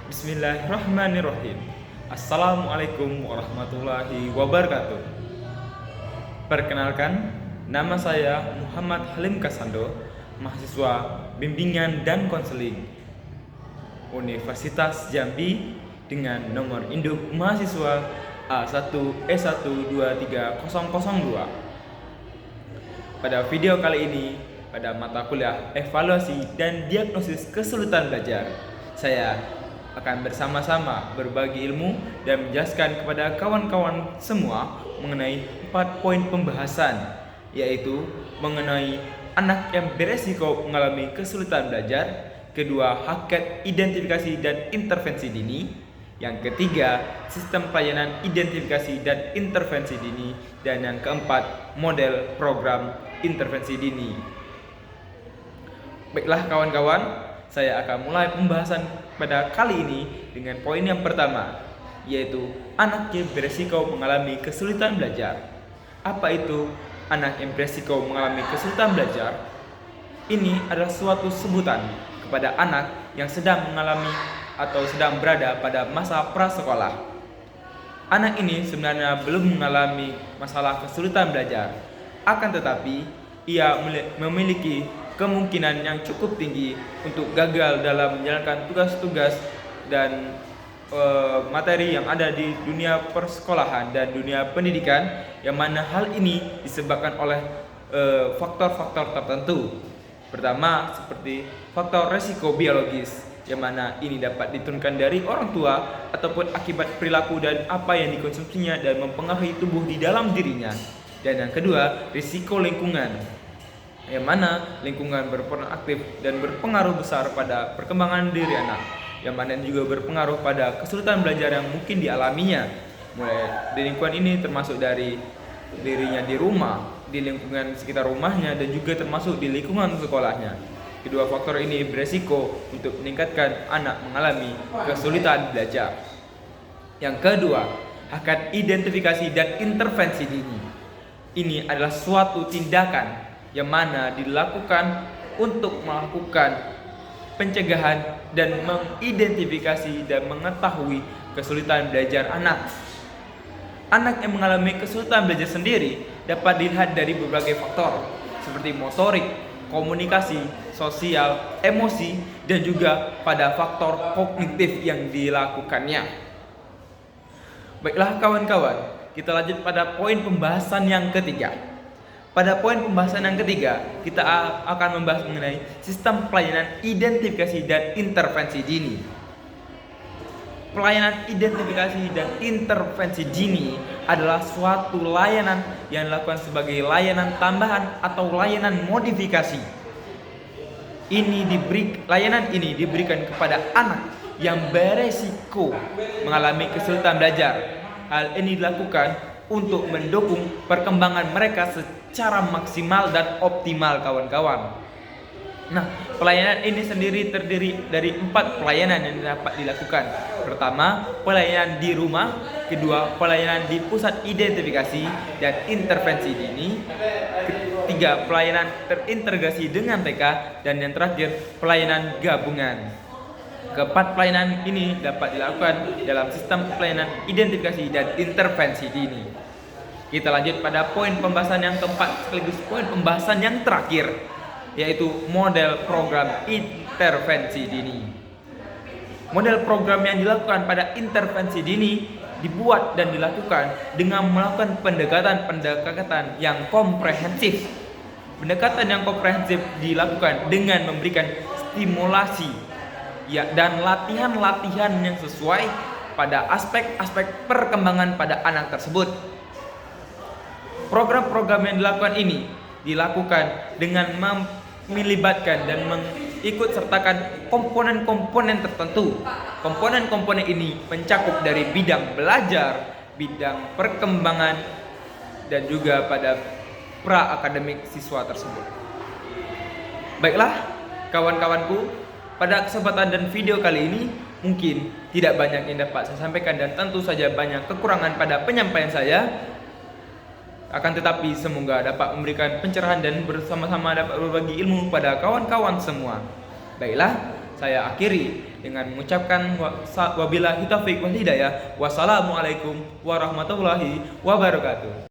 Bismillahirrahmanirrahim. Assalamualaikum warahmatullahi wabarakatuh. Perkenalkan, nama saya Muhammad Halim Kasando, mahasiswa bimbingan dan konseling Universitas Jambi dengan nomor induk mahasiswa A1E1230002. Pada video kali ini, pada mata kuliah evaluasi dan diagnosis kesulitan belajar, saya akan bersama-sama berbagi ilmu dan menjelaskan kepada kawan-kawan semua mengenai 4 poin pembahasan, yaitu mengenai anak yang beresiko mengalami kesulitan belajar, kedua, hakikat identifikasi dan intervensi dini, yang ketiga, sistem pelayanan identifikasi dan intervensi dini, dan yang keempat, model program intervensi dini. Baiklah kawan-kawan, saya akan mulai pembahasan pada kali ini dengan poin yang pertama, yaitu anak yang beresiko mengalami kesulitan belajar. Apa itu anak yang beresiko mengalami kesulitan belajar? Ini adalah suatu sebutan kepada anak yang sedang mengalami atau sedang berada pada masa prasekolah. Anak ini sebenarnya belum mengalami masalah kesulitan belajar, akan tetapi ia memiliki kemungkinan yang cukup tinggi untuk gagal dalam menjalankan tugas-tugas dan materi yang ada di dunia persekolahan dan dunia pendidikan, yang mana hal ini disebabkan oleh faktor-faktor tertentu. Pertama, seperti faktor resiko biologis, yang mana ini dapat diturunkan dari orang tua ataupun akibat perilaku dan apa yang dikonsumsinya dan mempengaruhi tubuh di dalam dirinya. Dan yang kedua, risiko lingkungan, yang mana lingkungan berperan aktif dan berpengaruh besar pada perkembangan diri anak, yang mana juga berpengaruh pada kesulitan belajar yang mungkin dialaminya. Mulai di lingkungan ini termasuk dari dirinya di rumah, di lingkungan sekitar rumahnya, dan juga termasuk di lingkungan sekolahnya. Kedua faktor ini beresiko untuk meningkatkan anak mengalami kesulitan belajar. Yang kedua, hakikat identifikasi dan intervensi dini. Ini adalah suatu tindakan yang mana dilakukan untuk melakukan pencegahan dan mengidentifikasi dan mengetahui kesulitan belajar anak. Anak yang mengalami kesulitan belajar sendiri dapat dilihat dari berbagai faktor seperti motorik, komunikasi, sosial, emosi, dan juga pada faktor kognitif yang dilakukannya. Baiklah kawan-kawan, kita lanjut pada poin pembahasan yang ketiga. Pada poin pembahasan yang ketiga, kita akan membahas mengenai sistem pelayanan identifikasi dan intervensi dini. Pelayanan identifikasi dan intervensi dini adalah suatu layanan yang dilakukan sebagai layanan tambahan atau layanan modifikasi. Layanan ini diberikan kepada anak yang beresiko mengalami kesulitan belajar. Hal ini dilakukan untuk mendukung perkembangan mereka secara maksimal dan optimal, kawan-kawan. Nah, pelayanan ini sendiri terdiri dari 4 pelayanan yang dapat dilakukan. Pertama, pelayanan di rumah. Kedua, pelayanan di pusat identifikasi dan intervensi dini. Ketiga, pelayanan terintegrasi dengan TK. Dan yang terakhir, pelayanan gabungan. Keempat pelayanan ini dapat dilakukan dalam sistem pelayanan identifikasi dan intervensi dini. Kita lanjut pada poin pembahasan yang keempat sekaligus poin pembahasan yang terakhir, yaitu model program intervensi dini. Model program yang dilakukan pada intervensi dini dibuat dan dilakukan dengan melakukan pendekatan yang komprehensif. Pendekatan yang komprehensif dilakukan dengan memberikan stimulasi dan latihan-latihan yang sesuai pada aspek-aspek perkembangan pada anak tersebut. Program-program yang dilakukan ini dilakukan dengan melibatkan dan mengikut sertakan komponen-komponen tertentu. Komponen-komponen ini mencakup dari bidang belajar, bidang perkembangan, dan juga pada pra-akademik siswa tersebut. Baiklah kawan-kawanku, pada kesempatan dan video kali ini mungkin tidak banyak yang dapat saya sampaikan dan tentu saja banyak kekurangan pada penyampaian saya. Akan tetapi semoga dapat memberikan pencerahan dan bersama-sama dapat berbagi ilmu pada kawan-kawan semua. Baiklah, Saya akhiri dengan mengucapkan wabillahi taufiq wal hidayah. Wassalamualaikum warahmatullahi wabarakatuh.